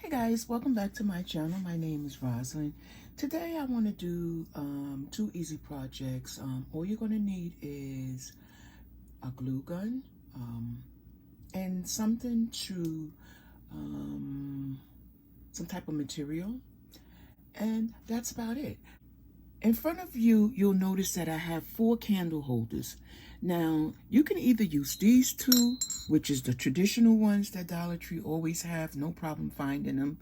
Hey guys, welcome back to my channel. My name is Rosalind. Today I want to do two easy projects. All you're going to need is a glue gun and something to, some type of material, and that's about it. In front of you, you'll notice that I have 4 candle holders. Now, you can either use these two, which is the traditional ones that Dollar Tree always have, no problem finding them.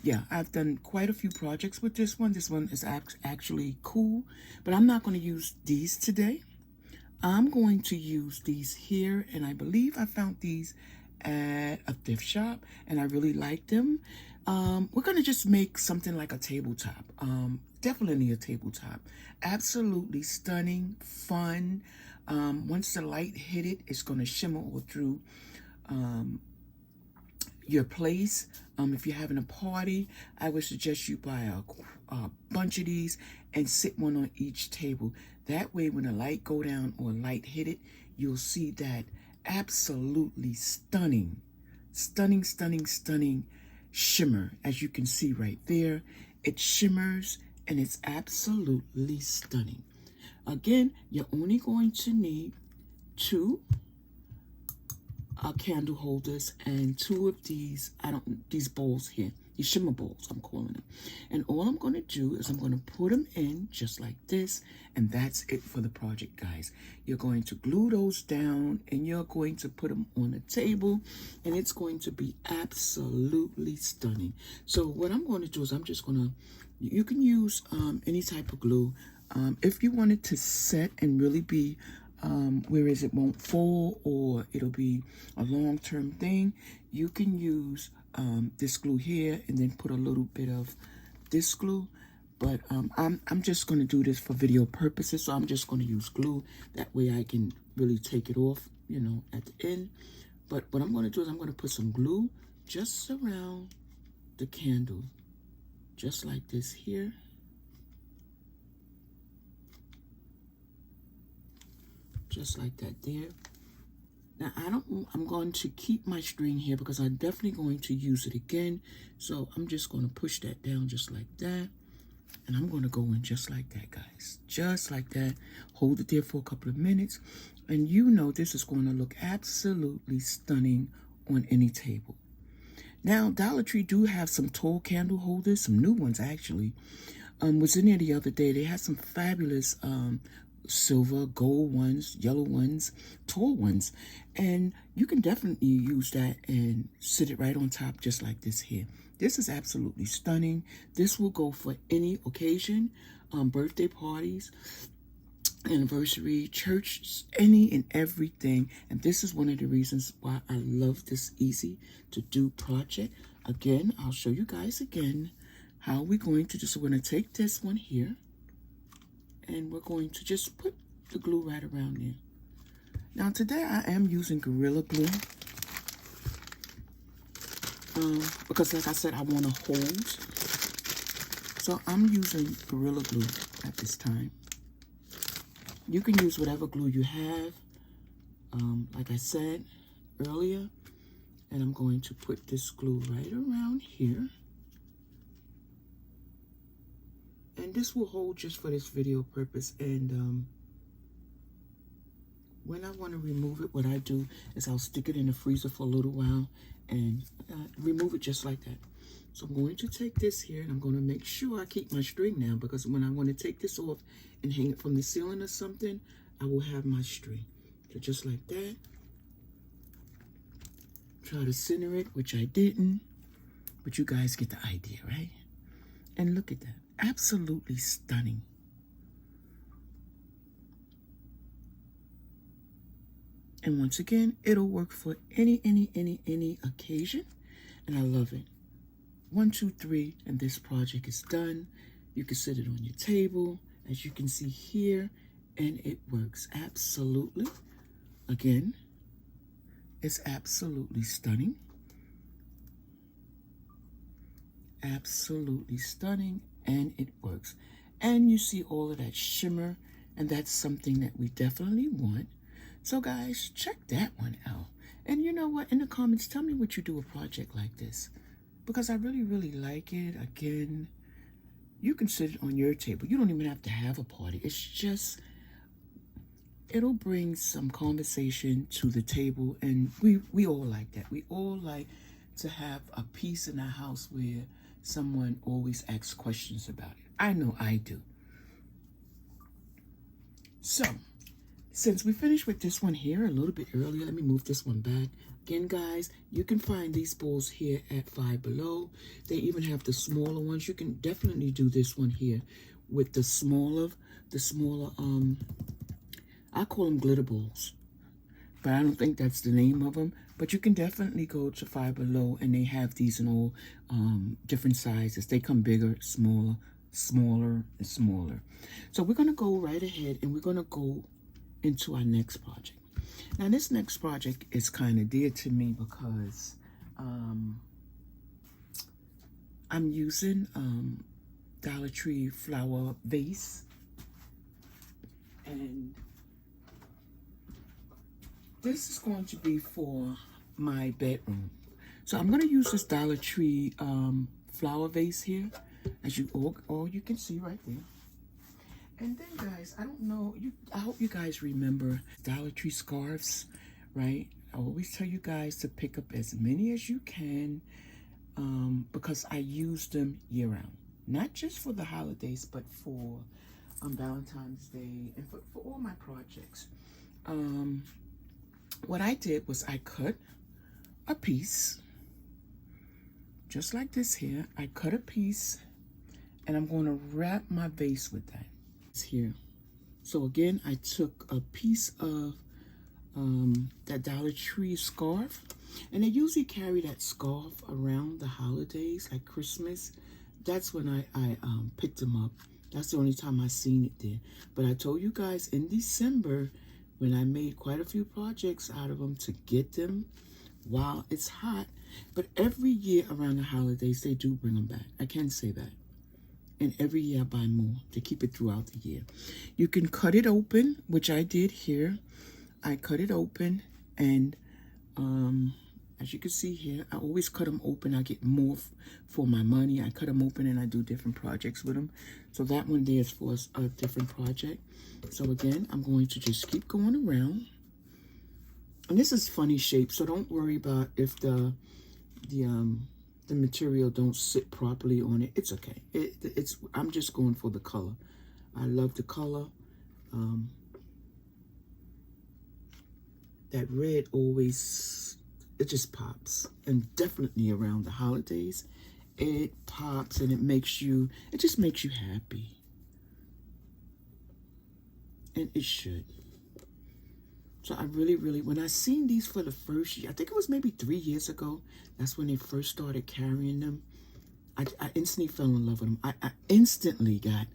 Yeah, I've done quite a few projects with this one. This one is actually cool, but I'm not going to use these today. I'm going to use these here, and I believe I found these at a thrift shop, and I really like them. We're going to just make something like a tabletop. Definitely a tabletop. Absolutely stunning, fun. Once the light hit it, it's going to shimmer all through your place. If you're having a party, I would suggest you buy a bunch of these and sit one on each table. That way, when the light go down or light hit it, you'll see that absolutely stunning shimmer. As you can see right there, it shimmers and it's absolutely stunning. Again, you're only going to need 2 candle holders and 2 of these, these bowls here, these shimmer bowls, I'm calling them. And all I'm going to do is I'm going to put them in just like this, and that's it for the project, guys. You're going to glue those down and you're going to put them on the table, and it's going to be absolutely stunning. So what I'm going to do is I'm just going to, you can use any type of glue. If you want it to set and really be whereas it won't fall or it'll be a long-term thing, you can use this glue here and then put a little bit of this glue. But I'm just going to do this for video purposes, so I'm just going to use glue. That way I can really take it off, you know, at the end. But what I'm going to do is I'm going to put some glue just around the candle, just like this here. Just like that there. Now I'm going to keep my string here because I'm definitely going to use it again. So I'm just going to push that down just like that. And I'm going to go in just like that, guys. Just like that. Hold it there for a couple of minutes. And you know this is going to look absolutely stunning on any table. Now, Dollar Tree do have some tall candle holders, some new ones actually. Was in there the other day. They had some fabulous silver, gold ones, yellow ones, tall ones, and you can definitely use that and sit it right on top just like this here. This is absolutely stunning. This will go for any occasion, birthday parties, anniversary, church, any and everything. And this is one of the reasons why I love this easy to do project. Again, I'll show you guys again how we're going to do. So we're going to take this one here, and we're going to just put the glue right around there. Now today I am using Gorilla Glue. Because like I said, I want to hold. So I'm using Gorilla Glue at this time. You can use whatever glue you have, like I said earlier. And I'm going to put this glue right around here. And this will hold just for this video purpose. And when I want to remove it, what I do is I'll stick it in the freezer for a little while and remove it just like that. So I'm going to take this here and I'm going to make sure I keep my string now, because when I want to take this off and hang it from the ceiling or something, I will have my string. So just like that. Try to center it, which I didn't, but you guys get the idea, right? And look at that. Absolutely stunning. And once again, it'll work for any occasion. And I love it. 1, 2, 3, and this project is done. You can sit it on your table, as you can see here, and it works absolutely. Again, it's absolutely stunning. Absolutely stunning, and it works. And you see all of that shimmer, and that's something that we definitely want. So guys, check that one out. And you know what? In the comments, tell me what you do a project like this. because I really, really like it. Again, you can sit it on your table. You don't even have to have a party. It's just, it'll bring some conversation to the table, and we all like that. We all like to have a piece in our house where someone always asks questions about it. I know I do. So, since we finished with this one here a little bit earlier, let me move this one back. Again, guys, you can find these bowls here at Five Below. They even have the smaller ones. You can definitely do this one here with the smaller, I call them glitter balls, but I don't think that's the name of them. But you can definitely go to Five Below, and they have these in all different sizes. They come bigger, smaller, smaller, and smaller. So we're going to go right ahead, and we're going to go into our next project. Now, this next project is kind of dear to me because I'm using Dollar Tree flower vase, and this is going to be for my bedroom. So I'm going to use this Dollar Tree flower vase here, as you all you can see right there. And then, guys, I don't know, I hope you guys remember Dollar Tree scarves, right? I always tell you guys to pick up as many as you can because I use them year-round. Not just for the holidays, but for Valentine's Day and for all my projects. What I did was I cut a piece, just like this here. I cut a piece, and I'm going to wrap my vase with that. Here. So again, I took a piece of that Dollar Tree scarf, and they usually carry that scarf around the holidays, like Christmas. That's when I picked them up. That's the only time I seen it there. But I told you guys in December, when I made quite a few projects out of them to get them while it's hot. But every year around the holidays, they do bring them back. I can say that. And every year I buy more to keep it throughout the year. You can cut it open, which I did here. I cut it open, and as you can see here, I always cut them open. I get more for my money. I cut them open, and I do different projects with them. So that one there is for a different project. So again, I'm going to just keep going around. And this is funny shape, so don't worry about if the material don't sit properly on it. It's okay. I'm just going for the color. I love the color. That red always, it just pops. And definitely around the holidays, it pops, and it just makes you happy. And it should. So I really, when I seen these for the first year, I think it was maybe 3 years ago, that's when they first started carrying them. I instantly fell in love with them. I instantly got,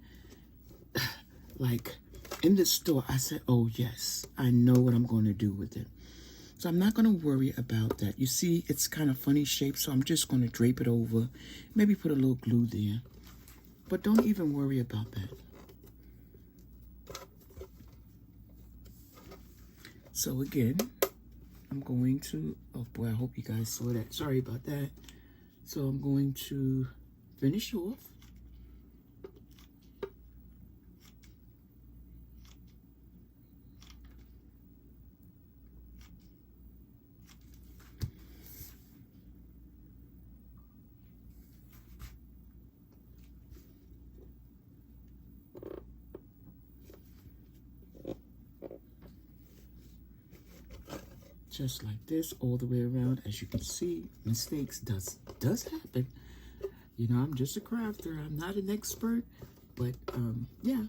like, in the store, I said, oh yes, I know what I'm going to do with it. So I'm not going to worry about that. You see, it's kind of funny shape, so I'm just going to drape it over, maybe put a little glue there. But don't even worry about that. So again, I'm going to, oh boy, I hope you guys saw that. Sorry about that. So I'm going to finish off. Just like this, all the way around. As you can see, mistakes does happen. You know, I'm just a crafter. I'm not an expert, but yeah.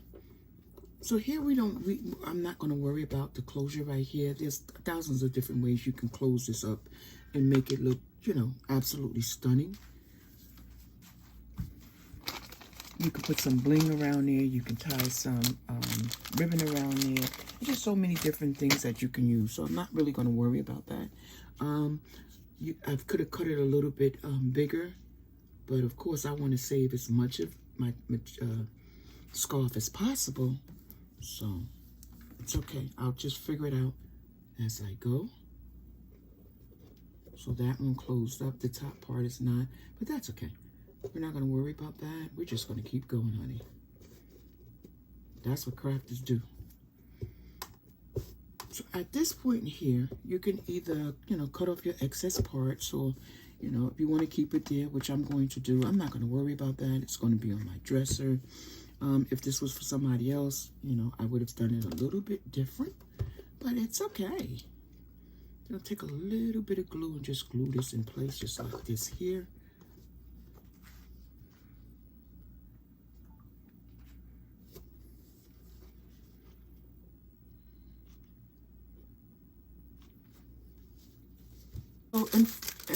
So here I'm not going to worry about the closure right here. There's thousands of different ways you can close this up and make it look, you know, absolutely stunning. You can put some bling around there. You can tie some ribbon around there. There's just so many different things that you can use. So I'm not really going to worry about that. I could have cut it a little bit bigger. But of course, I want to save as much of my scarf as possible. So it's okay. I'll just figure it out as I go. So that one closed up. The top part is not, but that's okay. We're not going to worry about that. We're just going to keep going, honey. That's what crafters do. So at this point here, you can either, you know, cut off your excess parts, or, you know, if you want to keep it there, which I'm going to do, I'm not going to worry about that. It's going to be on my dresser. If this was for somebody else, you know, I would have done it a little bit different, but it's okay. I'll take a little bit of glue and just glue this in place, just like this here. So in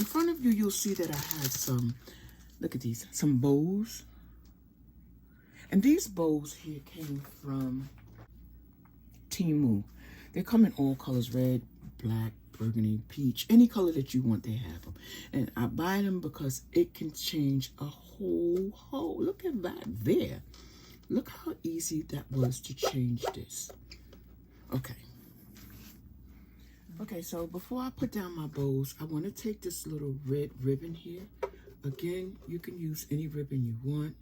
front of you, you'll see that I have some, look at these, some bows. And these bows here came from Temu. They come in all colors, red, black, burgundy, peach, any color that you want, they have them. And I buy them because it can change a whole, look at that there. Look how easy that was to change this. Okay. Okay, so before I put down my bows, I want to take this little red ribbon here. Again, you can use any ribbon you want.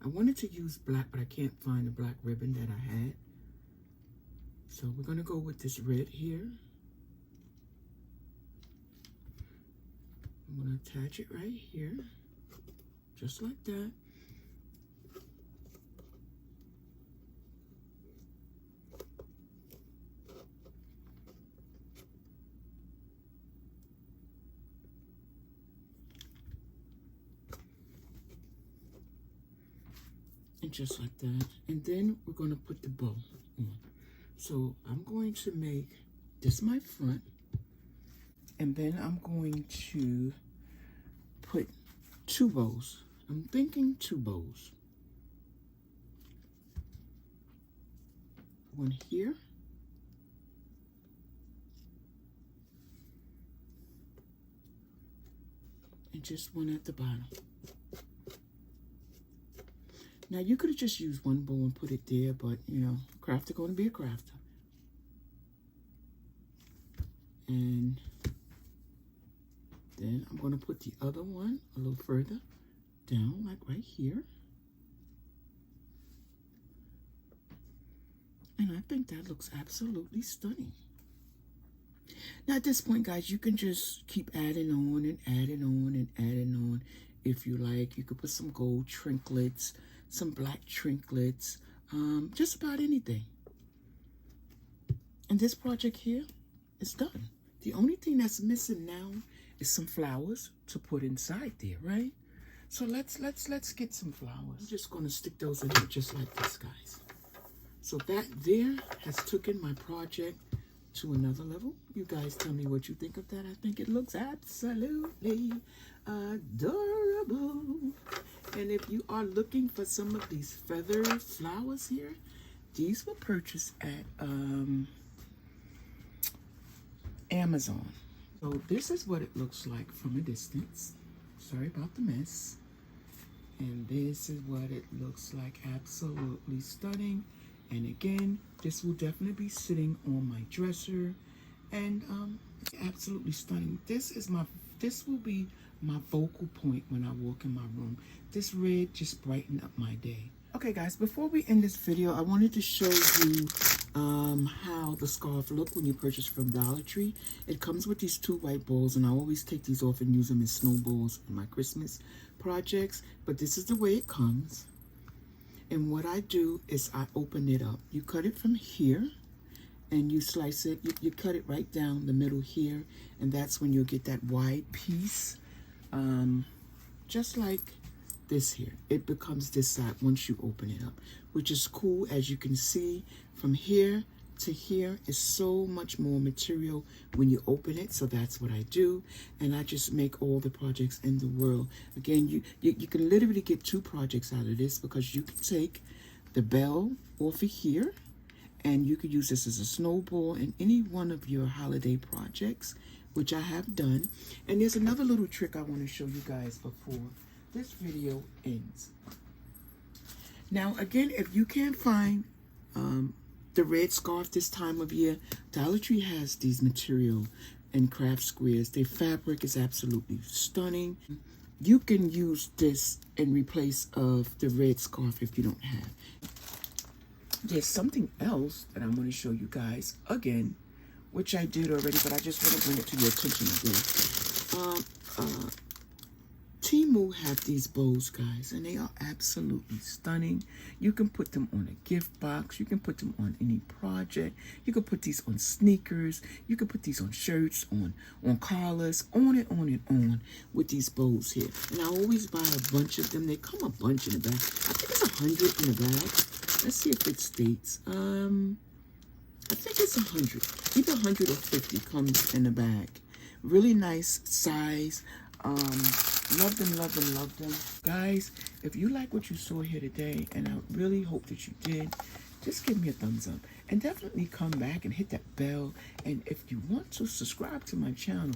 I wanted to use black, but I can't find the black ribbon that I had. So we're going to go with this red here. I'm going to attach it right here, just like that. And just like that. And then we're going to put the bow on. So I'm going to make this my front. And then I'm going to put 2 bows. I'm thinking 2 bows. One here. And just one at the bottom. Now, you could have just used one bow and put it there, but, you know, crafter going to be a crafter. And then I'm going to put the other one a little further down, like right here. And I think that looks absolutely stunning. Now, at this point, guys, you can just keep adding on and adding on and adding on if you like. You could put some gold trinkets, some black trinkets, just about anything. And this project here is done. The only thing that's missing now is some flowers to put inside there, right? So let's get some flowers. I'm just gonna stick those in there just like this, guys. So that there has taken my project to another level. You guys tell me what you think of that. I think it looks absolutely adorable. And if you are looking for some of these feather flowers here, these were purchased at Amazon. So this is what it looks like from a distance. Sorry about the mess. And this is what it looks like. Absolutely stunning. And again, this will definitely be sitting on my dresser. And absolutely stunning. This will be my focal point when I walk in my room. This red just brightened up my day. Okay, guys, before we end this video, I wanted to show you how the scarf looked when you purchase from Dollar Tree. It comes with these 2 white balls, and I always take these off and use them as snowballs in my Christmas projects. But this is the way it comes. And what I do is I open it up. You cut it from here, and you slice it. You cut it right down the middle here, and that's when you'll get that wide piece. Just like this here. It becomes this side once you open it up, which is cool. As you can see, from here to here is so much more material when you open it. So that's what I do, and I just make all the projects in the world. Again, you can literally get 2 projects out of this, because you can take the bell off of here, and you could use this as a snowball in any one of your holiday projects, which I have done. And there's another little trick I want to show you guys before this video ends. Now, again, if you can't find the red scarf this time of year, Dollar Tree has these material, and craft squares. Their fabric is absolutely stunning. You can use this in replace of the red scarf if you don't have. There's something else that I'm going to show you guys again, which I did already, but I just want to bring it to your attention again. Temu have these bows, guys, and they are absolutely stunning. You can put them on a gift box. You can put them on any project. You can put these on sneakers. You can put these on shirts, on collars, on and on with these bows here. And I always buy a bunch of them. They come a bunch in a bag. I think it's 100 in a bag. Let's see if it states. I think it's 100. Either 100 or 50 comes in the bag. Really nice size. Love them, love them, love them. Guys, if you like what you saw here today, and I really hope that you did, just give me a thumbs up. And definitely come back and hit that bell. And if you want to subscribe to my channel,